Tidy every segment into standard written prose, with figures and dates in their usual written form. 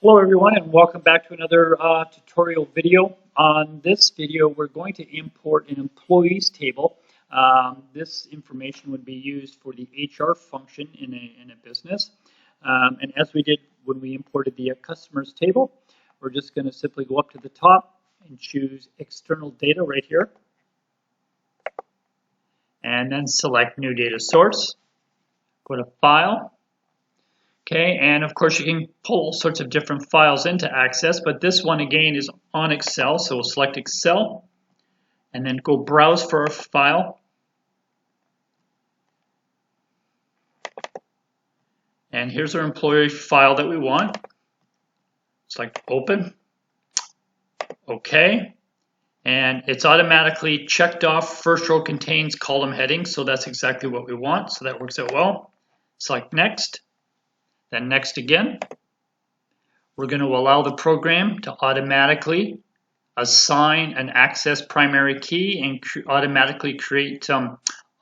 Hello everyone and welcome back to another tutorial video. On this video we're going to import an employees table. This information would be used for the HR function in a business. And as we did when we imported the customers table, we're just going to simply go up to the top and choose external data right here. And then select new data source. Go to file. Okay, and of course you can pull all sorts of different files into Access, but this one again is on Excel, so we'll select Excel and then go browse for our file. And here's our employee file that we want. Select Open. Okay, and it's automatically checked off first row contains column heading, so that's exactly what we want, so that works out well. Select Next. Then next again. We're going to allow the program to automatically assign an access primary key and automatically create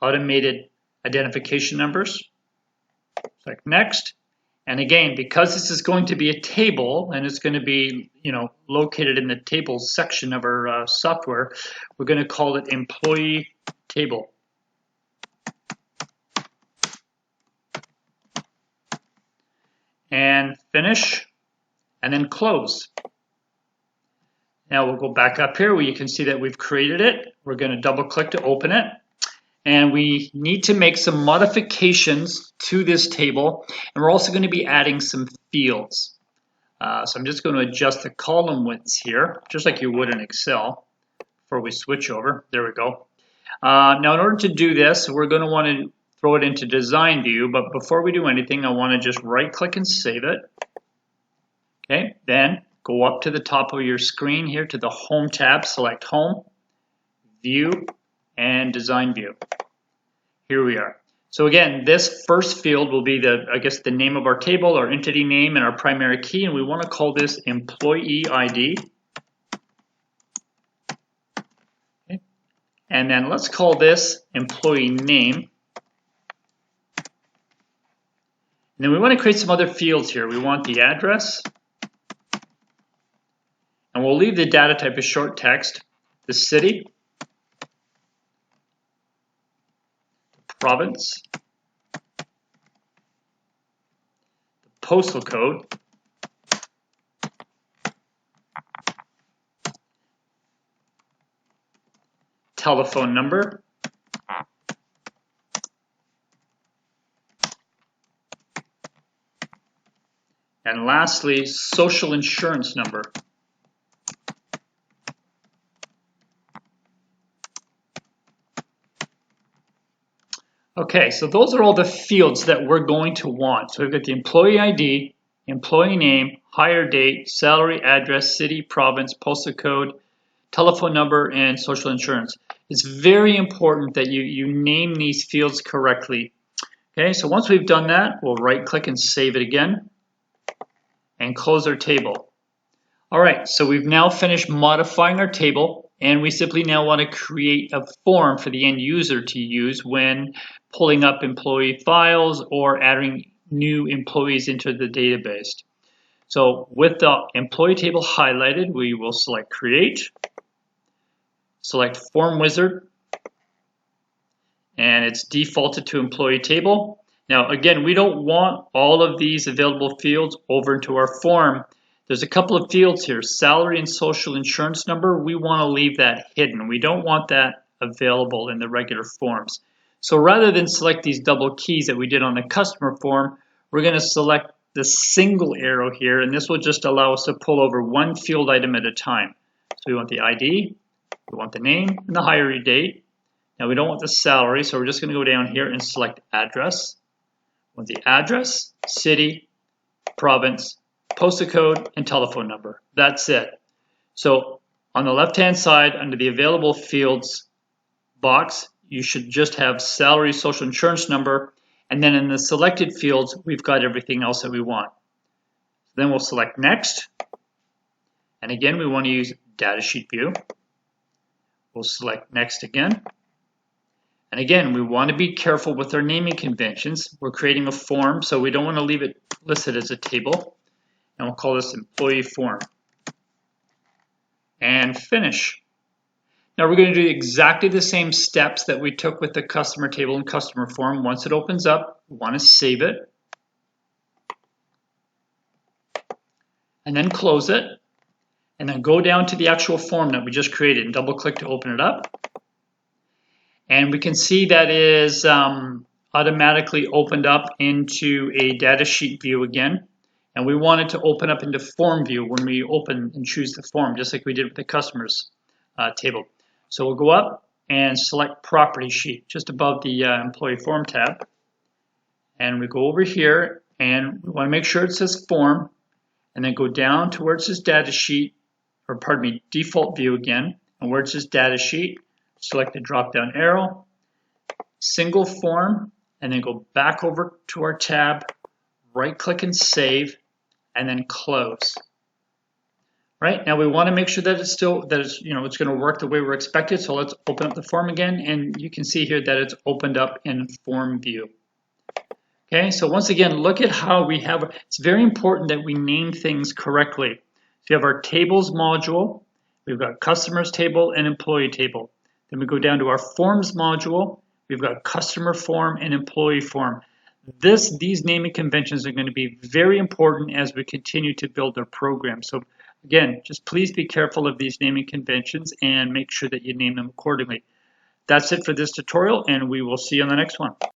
automated identification numbers. Select next. And again, because this is going to be a table and it's going to be, located in the tables section of our software, we're going to call it employee table. And finish, and then close. Now we'll go back up here where you can see that we've created it. We're going to double click to open it. And we need to make some modifications to this table. And we're also going to be adding some fields. So I'm just going to adjust the column widths here, just like you would in Excel before we switch over. There we go. Now in order to do this, we're going to want to throw it into design view, but before we do anything, I want to just right click and save it. Okay, then go up to the top of your screen here to the Home tab, select Home, View, and Design View. Here we are. So again, this first field will be the name of our table, our entity name, and our primary key, and we want to call this Employee ID. Okay. And then let's call this Employee Name. And then we want to create some other fields here. We want the address, and we'll leave the data type as short text, the city, the province, the postal code, telephone number, and lastly, social insurance number. Okay, so those are all the fields that we're going to want. So we've got the employee ID, employee name, hire date, salary, address, city, province, postal code, telephone number, and social insurance. It's very important that you name these fields correctly. Okay, so once we've done that, we'll right click and save it again. And close our table. All right, so we've now finished modifying our table, and we simply now want to create a form for the end user to use when pulling up employee files or adding new employees into the database. So with the employee table highlighted, we will select Create, select Form Wizard, and it's defaulted to employee table. Now again, we don't want all of these available fields over into our form. There's a couple of fields here, salary and social insurance number. We want to leave that hidden. We don't want that available in the regular forms. So rather than select these double keys that we did on the customer form, we're going to select the single arrow here, and this will just allow us to pull over one field item at a time. So we want the ID, we want the name, and the hire date. Now we don't want the salary, so we're just going to go down here and select address. With the address, city, province, postal code, and telephone number. That's it. So on the left-hand side, under the available fields box, you should just have salary, social insurance number, and then in the selected fields, we've got everything else that we want. Then we'll select Next, and again, we want to use Datasheet View. We'll select Next again. And again, we want to be careful with our naming conventions. We're creating a form, so we don't want to leave it listed as a table. And we'll call this employee form. And finish. Now we're going to do exactly the same steps that we took with the customer table and customer form. Once it opens up, we want to save it. And then close it. And then go down to the actual form that we just created and double click to open it up. And we can see that it is automatically opened up into a data sheet view again. And we want it to open up into form view when we open and choose the form, just like we did with the customers table. So we'll go up and select property sheet just above the employee form tab. And we go over here and we want to make sure it says form, and then go down to where it says data sheet, or pardon me, default view again, and where it says data sheet, select the drop down arrow, single form, and then go back over to our tab, right click and save, and then close. Right, now we want to make sure that it's going to work the way we're expected. So let's open up the form again, and you can see here that it's opened up in form view. Okay, so once again, look at how we have, it's very important that we name things correctly. So you have our tables module, we've got customers table and employee table. Then we go down to our forms module, we've got customer form and employee form. These naming conventions are going to be very important as we continue to build our program. So again, just please be careful of these naming conventions and make sure that you name them accordingly. That's it for this tutorial, and we will see you on the next one.